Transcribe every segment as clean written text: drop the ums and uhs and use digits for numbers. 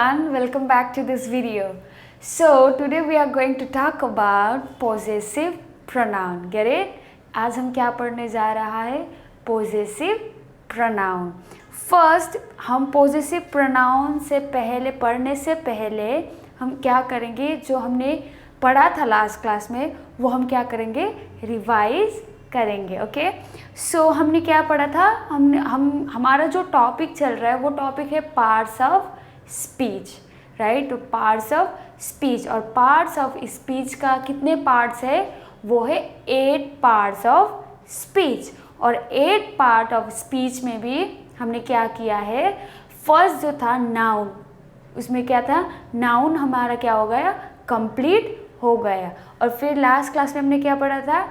everyone, welcome back to this video. So today we are going to talk about possessive pronoun. Get it? आज हम क्या पढ़ने जा रहा है? Possessive pronoun. First हम possessive pronoun से पहले पढ़ने से पहले हम क्या करेंगे, जो हमने पढ़ा था लास्ट क्लास में वो हम क्या करेंगे, रिवाइज करेंगे. ओके, सो हमने क्या पढ़ा था, हमारा जो टॉपिक चल रहा है वो टॉपिक है पार्ट्स ऑफ स्पीच, राइट. तो पार्ट्स ऑफ स्पीच, और पार्ट्स ऑफ स्पीच का कितने पार्ट्स है, वो है 8 पार्ट्स ऑफ स्पीच. और 8 पार्ट ऑफ स्पीच में भी हमने क्या किया है, फर्स्ट जो था नाउन, उसमें क्या था, नाउन हमारा क्या हो गया, कंप्लीट हो गया. और फिर लास्ट क्लास में हमने क्या पढ़ा था,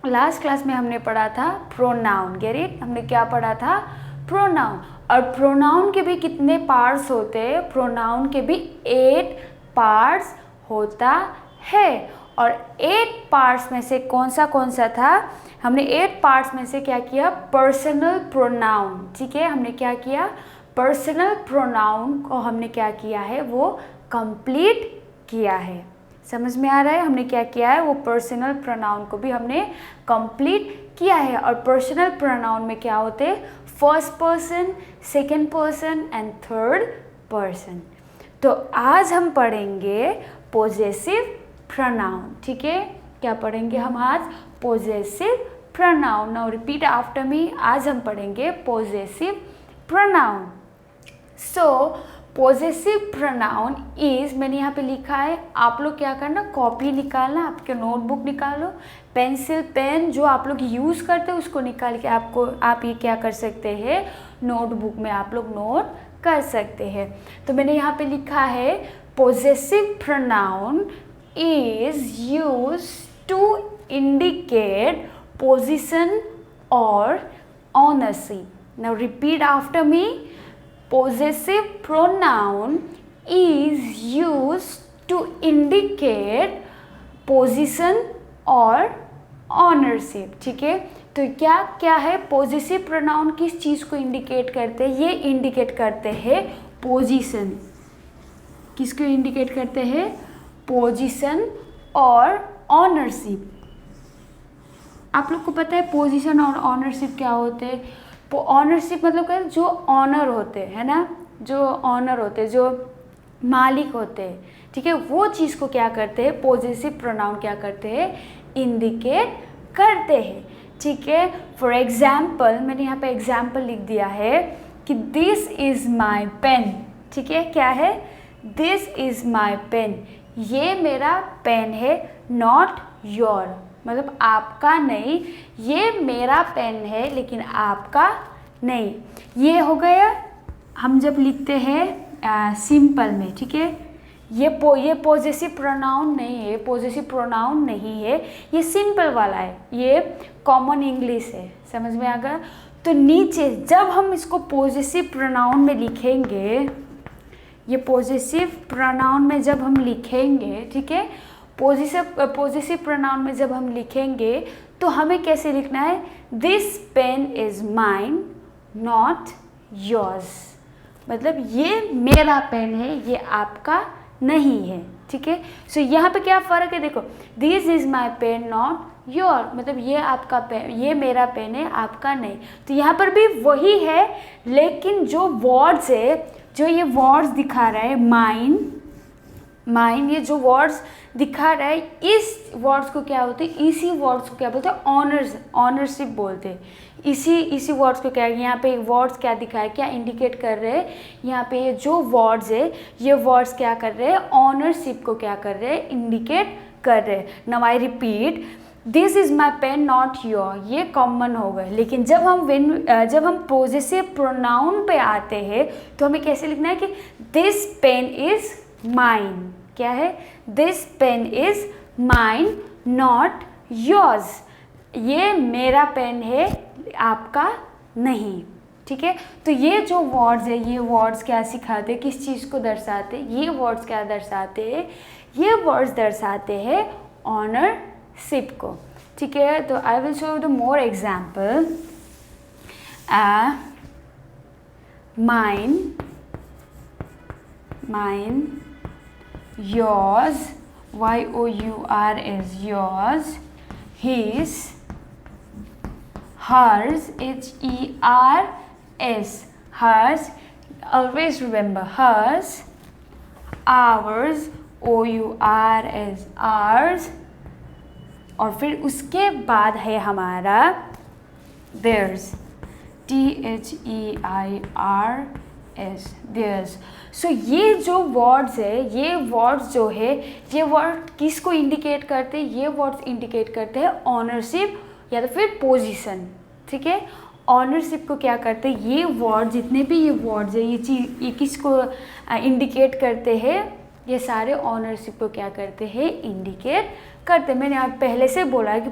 लास्ट क्लास में हमने पढ़ा था प्रोनाउन. Get it? हमने क्या पढ़ा था, प्रोनाउन. और प्रोनाउन के भी कितने पार्ट्स होते हैं, प्रोनाउन के भी 8 पार्ट्स होता है. और 8 पार्ट्स में से कौन सा था, हमने 8 पार्ट्स में से क्या किया, पर्सनल प्रोनाउन. ठीक है, हमने क्या किया, पर्सनल प्रोनाउन को हमने क्या किया है, वो कंप्लीट किया है. समझ में आ रहा है, हमने क्या किया है, वो पर्सनल प्रोनाउन को भी हमने कंप्लीट किया है. और पर्सनल प्रोनाउन में क्या होते हैं, first person, second person and third person. तो आज हम पढ़ेंगे पोजेसिव प्रोनाउन. ठीक है, क्या पढ़ेंगे हम आज, possessive pronoun. Now repeat after मी, आज हम पढ़ेंगे possessive pronoun. So possessive pronoun is, मैंने यहाँ पे लिखा है, आप लोग क्या करना, कॉपी निकालना, आपके नोटबुक निकालो, पेंसिल पेन जो आप लोग यूज़ करते हो उसको निकाल के आप ये क्या कर सकते हैं, नोटबुक में आप लोग नोट कर सकते हैं. तो मैंने यहाँ पे लिखा है, possessive pronoun is use to indicate position और ownership. Now repeat after me. Possessive pronoun is used to indicate position और ownership. ठीक है, तो क्या क्या है, possessive pronoun किस चीज़ को इंडिकेट करते हैं, ये इंडिकेट करते हैं पोजीशन. किसको इंडिकेट करते हैं, पोजीशन और ऑनरशिप. आप लोग को पता है पोजीशन और ऑनरशिप क्या होते हैं. ऑनरशिप मतलब क्या, जो ऑनर होते हैं ना, जो ऑनर होते हैं, जो मालिक होते हैं. ठीक है, वो चीज़ को क्या करते हैं, पोजेसिव प्रोनाउन क्या करते हैं, इंडिकेट करते हैं. ठीक है, फॉर एग्जाम्पल, मैंने यहाँ पे एग्जाम्पल लिख दिया है कि दिस इज़ माई पेन. ठीक है, क्या है, दिस इज़ माई पेन, ये मेरा पेन है, नॉट योर, मतलब आपका नहीं, ये मेरा पेन है लेकिन आपका नहीं. ये हो गया हम जब लिखते हैं सिंपल में. ठीक है, ये पोजेसिव प्रोनाउन नहीं है, पोजेसिव प्रोनाउन नहीं है, ये सिंपल वाला है, ये कॉमन इंग्लिश है. समझ में आ गया. तो नीचे जब हम इसको पोजेसिव प्रोनाउन में लिखेंगे, ये पोजेसिव प्रोनाउन में जब हम लिखेंगे, ठीक है, पोजेसिव प्रोनाउन में जब हम लिखेंगे तो हमें कैसे लिखना है, this pen is mine not yours, मतलब ये मेरा पेन है, ये आपका नहीं है. ठीक है, सो यहाँ पे क्या फ़र्क है, देखो, this is my pen not your, मतलब ये आपका पेन, ये मेरा पेन है, आपका नहीं. तो यहाँ पर भी वही है, लेकिन जो वर्ड्स है, जो ये वर्ड्स दिखा रहा है, माइन, ये जो वर्ड्स दिखा रहा है, इस वर्ड्स को क्या बोलते हैं, इसी वर्ड्स को क्या बोलते हैं, ऑनरशिप बोलते हैं. इसी वर्ड्स को क्या, यहाँ पे वर्ड्स क्या दिखा है, क्या इंडिकेट कर रहे हैं, यहाँ पे ये जो वर्ड्स है, ये वर्ड्स क्या कर रहे हैं, ऑनरशिप को क्या कर रहे हैं, इंडिकेट कर रहे हैं. Now I repeat, this is my pen not your, ये कॉमन हो गए. लेकिन जब हम पोजेसिव प्रोनाउन पे आते हैं तो हमें कैसे लिखना है कि दिस पेन इज़ माइन. क्या है, this pen is mine not yours, ये मेरा पेन है, आपका नहीं. ठीक है, तो ये जो वर्ड्स है, ये वर्ड्स क्या सिखाते हैं, किस चीज़ को दर्शाते हैं, ये वर्ड्स क्या दर्शाते हैं, ये वर्ड्स दर्शाते हैं ऑनरशिप को. ठीक है, तो I will show you the more example. Mine mine, yours, yours, yours, his, hers, hers, hers, always remember hers, ours, ours, ours, और फिर उसके बाद है हमारा theirs, theirs, theirs. सो ये जो वर्ड्स है, ये वर्ड्स जो है, ये वर्ड किसको इंडिकेट करते हैं? ये वर्ड्स इंडिकेट करते हैं ऑनरशिप या तो फिर पोजीशन. ठीक है, ऑनरशिप को क्या करते हैं? ये वर्ड, जितने भी ये वर्ड्स है, ये चीज़, ये किसको इंडिकेट करते हैं? ये सारे ऑनरशिप को क्या करते हैं? इंडिकेट करते हैं. मैंने आप पहले से बोला है कि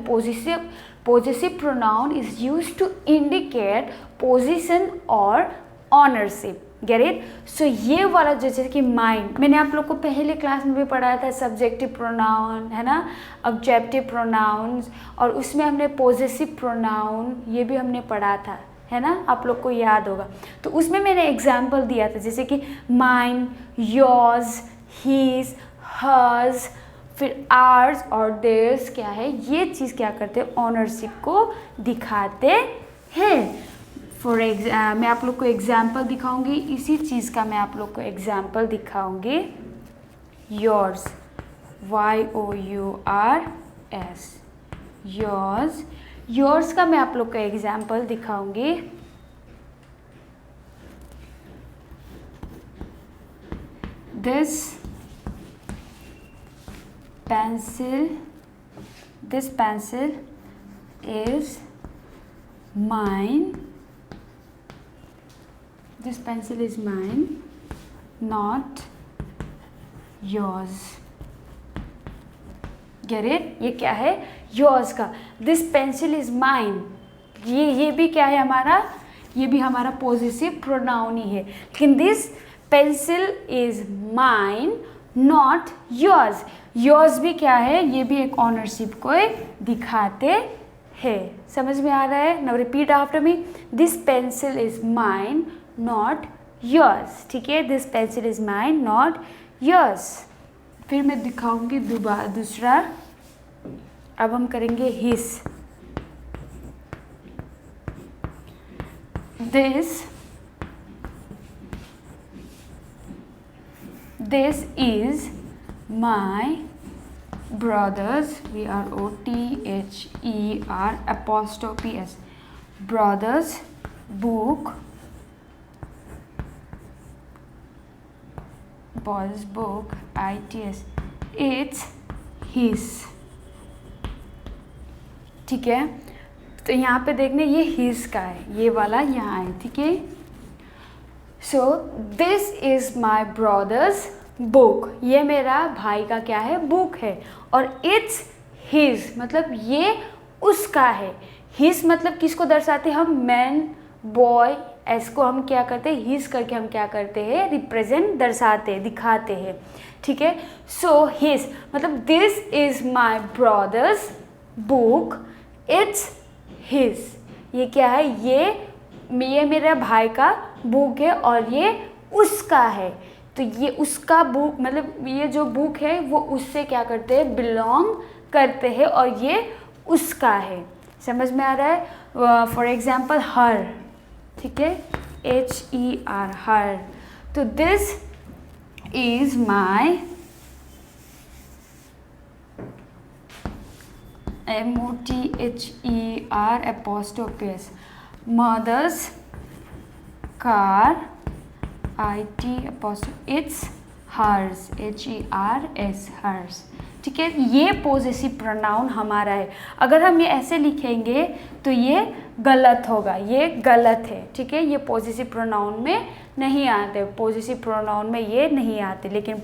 possessive pronoun is used to indicate position or ownership. Get it? So ये वाला जैसे कि माइंड, मैंने आप लोग को पहले क्लास में भी पढ़ाया था सब्जेक्टिव प्रोनाउन, है ना, ऑब्जेक्टिव प्रोनाउंस, और उसमें हमने पोजेसिव प्रोनाउन ये भी हमने पढ़ा था, है ना, आप लोग को याद होगा. तो उसमें मैंने एग्जाम्पल दिया था जैसे कि माइन, योर्स, हीज, हर्स, फिर आर्स और देयर्स. क्या है ये चीज़? क्या करते हैं? ऑनरशिप को दिखाते हैं. मैं आप लोग को एग्जाम्पल दिखाऊंगी, इसी चीज़ का मैं आप लोग को एग्जाम्पल दिखाऊंगी. योर्स, yours, योर्स, योर्स का मैं आप लोग को एग्जाम्पल दिखाऊंगी. this pencil is mine. This pencil is mine, not yours. Get it? ये क्या है? yours का. This pencil is mine. ये भी क्या है हमारा? ये भी हमारा पोजेसिव प्रोनाउन ही है. लेकिन this pencil is mine, not yours. yours भी क्या है? ये भी एक ऑनरशिप को दिखाते हैं. समझ में आ रहा है? Now repeat after me. This pencil is mine, not yours. ठीक है, this pencil is mine, not yours. फिर मैं दिखाऊंगी दूसरा. अब हम करेंगे his. This is my brother's, brother, brother's book. Boys book, its, it's his. ठीक है, तो यहाँ पे देखने ये his का है, ये वाला यहाँ है. ठीक है, so this is my brothers book. ये मेरा भाई का क्या है? बुक है. और इट्स हिज मतलब ये उसका है. हिज मतलब किसको दर्शाते हैं हम? मैन, बॉय, इसको हम क्या करते हैं? हिज करके हम क्या करते हैं? रिप्रेजेंट, दर्शाते हैं, दिखाते हैं. ठीक है, सो हिज मतलब this is my brothers book, it's his. ये क्या है? ये मेरा भाई का बुक है और ये उसका है. तो ये उसका बुक मतलब ये जो बुक है वो उससे क्या करते हैं? बिलोंग करते हैं और ये उसका है. समझ में आ रहा है? फॉर एग्जाम्पल हर. ठीक है, HER, हर. तो this is my MOTHER mother's car, IT, it's hers, HERS, hers. ठीक है, ये पोजेसिव प्रोनाउन हमारा है. अगर हम ये ऐसे लिखेंगे तो ये गलत होगा, ये गलत है. ठीक है, ये पोजेसिव प्रोनाउन में नहीं आते, पोजेसिव प्रोनाउन में ये नहीं आते. लेकिन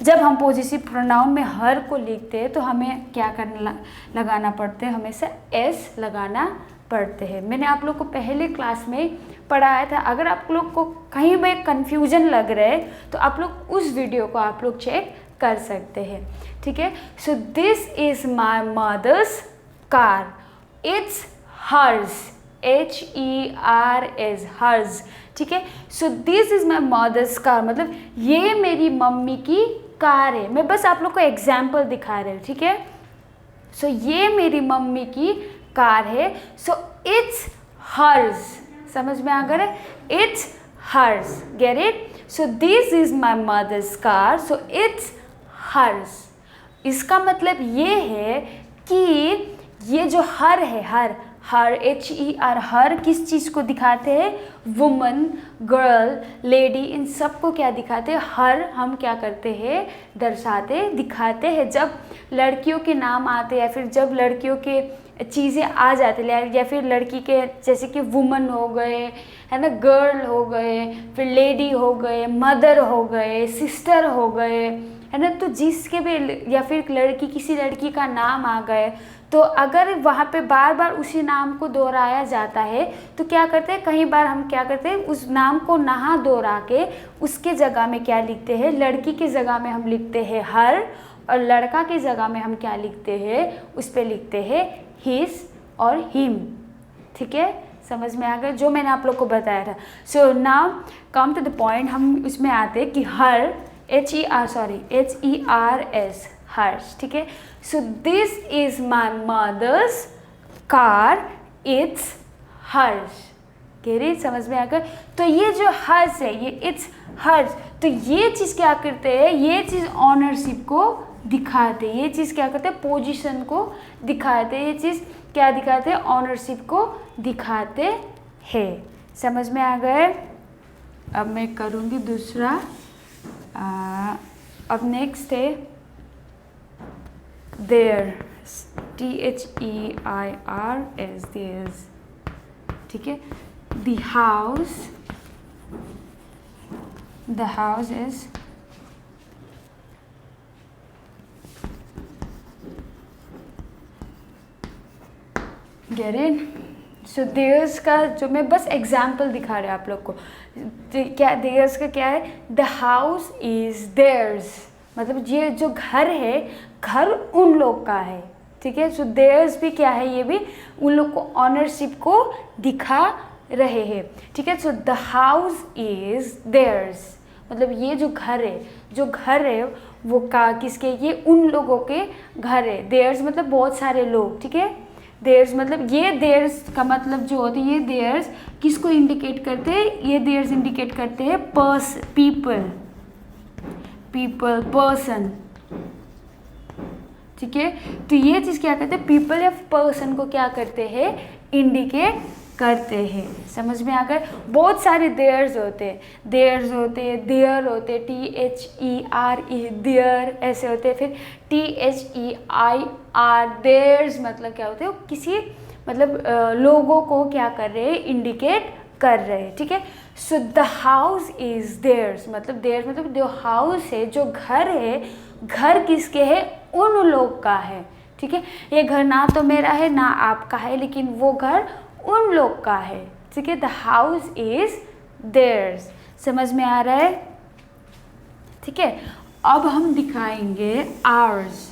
जब हम पोजेसिव प्रोनाउन में हर को लिखते हैं तो हमें क्या करना लगाना पड़ता है? हमेशा एस लगाना पढ़ते हैं. मैंने आप लोग को पहले क्लास में पढ़ाया था. अगर आप लोग को कहीं भी कन्फ्यूजन लग रहा है तो आप लोग उस वीडियो को आप लोग चेक कर सकते हैं. ठीक है, so this is my mother's car, it's hers. HERS, hers, ठीक है। So this is my mother's car, मतलब ये मेरी मम्मी की कार है। मैं बस आप लोग को एग्जाम्पल दिखा रही हूँ, ठीक है। सो ये मेरी मम्मी की कार है। सो इट्स हर्ज, समझ में आ गया, it's hers, get it. So this is my mother's car, so it's hers. इसका मतलब ये है कि ये जो हर है, हर HER, हर किस चीज़ को दिखाते हैं, वुमन, गर्ल, लेडी, इन सब को क्या दिखाते हैं, हर हम क्या करते हैं, दर्शाते, दिखाते हैं। जब लड़कियों के नाम आते हैं या फिर जब लड़कियों के चीज़ें आ जाती है या फिर लड़की के जैसे कि वुमन हो गए, है ना, गर्ल हो गए, फिर लेडी हो गए, मदर हो गए, सिस्टर हो गए, है ना, तो जिसके भी या फिर लड़की, किसी लड़की का नाम आ गए, तो अगर वहाँ पे बार बार उसी नाम को दोहराया जाता है तो क्या करते हैं, कई बार हम क्या करते हैं, उस नाम को ना दोहरा के उसके जगह में क्या लिखते हैं, लड़की की जगह में हम लिखते हैं हर, और लड़का की जगह में हम क्या लिखते हैं, उस पर लिखते हैं हिज और हिम, ठीक है। समझ में आ गया जो मैंने आप लोग को बताया था। So now come to the point, हम उसमें आते हैं कि हर, HERS, हर्ष, ठीक है। So this is my mother's car, it's hers, get, समझ में आ गया। तो ये जो हर्ष है, ये इट्स हर्ष, तो ये चीज़ क्या करते हैं, ये चीज़ ऑनरशिप को दिखाते हैं, ये चीज़ क्या करते हैं, पोजीशन को दिखाते हैं, ये चीज़ क्या दिखाते हैं, ऑनरशिप को दिखाते हैं। समझ में आ गए। अब मैं करूँगी दूसरा। अब नेक्स्ट है देयर, THEIRS, देयर्स, ठीक है। The house is get it. So there's का जो मैं बस एग्जाम्पल दिखा रहे आप लोग को, क्या देयर्स का क्या है, द हाउस इज देयर्स, मतलब ये जो घर है, घर उन लोग का है, ठीक है। सो देयर्स भी क्या है, ये भी उन लोग को ऑनरशिप को दिखा रहे हैं, ठीक है। So the house is theirs, मतलब ये जो घर है, जो घर है वो का किसके, ये उन लोगों के घर है। देयर्स मतलब बहुत सारे लोग, ठीक है। देयर्स मतलब ये देयर्स का मतलब जो होती है, ये देयर्स किसको इंडिकेट करते हैं, ये देयर्स इंडिकेट करते हैं पीपल, पर्सन, ठीक है। तो ये चीज़ क्या करते हैं, पीपल या पर्सन को क्या करते हैं, इंडिकेट करते हैं। समझ में आ गए। बहुत सारे देयर्स होते हैं, देयर होते, THERE, देयर ऐसे होते हैं। फिर THEIR, देयर्स मतलब क्या होते हैं, किसी मतलब लोगों को क्या कर रहे हैं, इंडिकेट कर रहे हैं, ठीक है। So the house is theirs, मतलब देयर्स मतलब जो हाउस है, जो घर है, घर किसके है, उन लोग का है, ठीक है। ये घर ना तो मेरा है ना आपका है, लेकिन वो घर उन लोग का है, ठीक है। द हाउस इज देयर्स, समझ में आ रहा है, ठीक है। अब हम दिखाएंगे ours,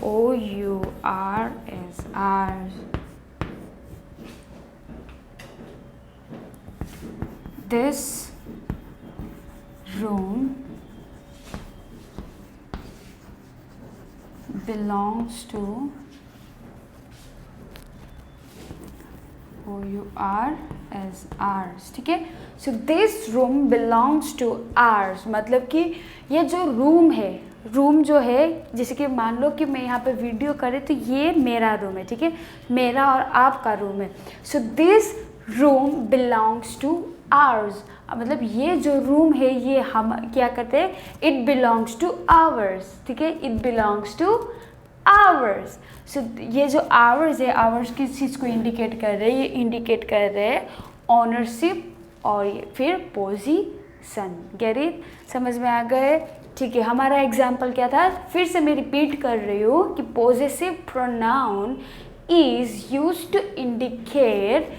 OURS, ours। This room belongs to OURS, ours, ठीक है। So this room belongs to ours, मतलब कि ये जो रूम है, रूम जो है, जैसे कि मान लो कि मैं यहाँ पे वीडियो करे तो ये मेरा रूम है, ठीक है, मेरा और आपका रूम है। So this room belongs to ours, मतलब ये जो रूम है ये हम क्या करते हैं, इट बिलोंग्स टू आवर्स, ठीक है, इट बिलोंग्स टू आवर्स। सो ये जो आवर्स है, आवर्स किस चीज़ को इंडिकेट कर रहे हैं, ये इंडिकेट कर रहे हैं ऑनरशिप और ये फिर पोजीशन, गेट इट, समझ में आ गए, ठीक है। हमारा एग्जाम्पल क्या था, फिर से मैं रिपीट कर रही हूँ कि possessive pronoun is used to indicate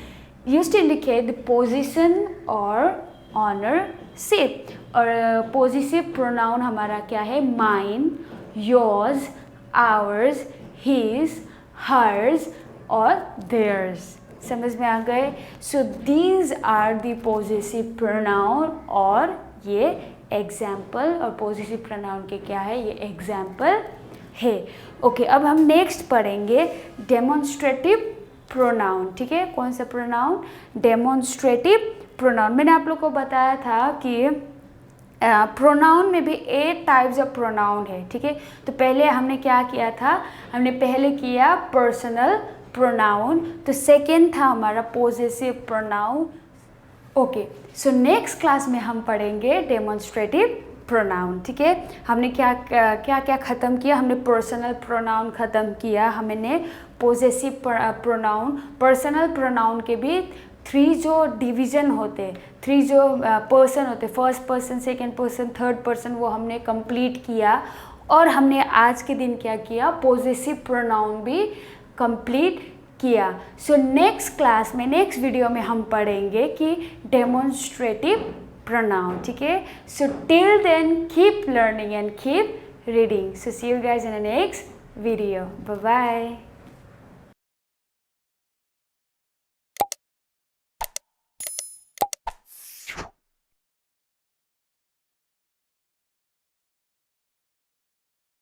the position और ऑनरशिप, और पोजेसिव प्रोनाउन हमारा क्या है, mine, yours, ours, his, hers और देयर्स, समझ में आ गए? So these are the possessive pronoun, और ये एग्जाम्पल, और पॉजेसिव प्रोनाउन के क्या है, ये एग्जाम्पल है। ओके, अब हम नेक्स्ट पढ़ेंगे डेमोन्स्ट्रेटिव प्रोनाउन। ठीक है, कौन सा प्रोनाउन? Demonstrative pronoun. मैंने आप लोग को बताया था कि प्रोनाउन में भी 8 टाइप्स ऑफ प्रोनाउन है। ठीक है, तो पहले हमने क्या किया था, हमने पहले किया पर्सनल प्रोनाउन, तो सेकेंड था हमारा पॉजेसिव प्रोनाउन। ओके, सो नेक्स्ट क्लास में हम पढ़ेंगे डेमोन्स्ट्रेटिव प्रोनाउन। ठीक है, हमने क्या क्या ख़त्म किया, हमने पर्सनल प्रोनाउन ख़त्म किया, हमने पॉजेसिव प्रोनाउन, पर्सनल प्रोनाउन के भी 3 जो डिवीज़न होते, 3 जो पर्सन होते, first person, second person, third person, वो हमने कंप्लीट किया। और हमने आज के दिन क्या किया, पॉजेसिव प्रोनाउन भी कंप्लीट किया। सो नेक्स्ट क्लास में, नेक्स्ट वीडियो में हम पढ़ेंगे कि डेमोन्स्ट्रेटिव प्रोनाउन। ठीक है, so till then keep learning and keep reading. So see you guys in the next video. Bye bye.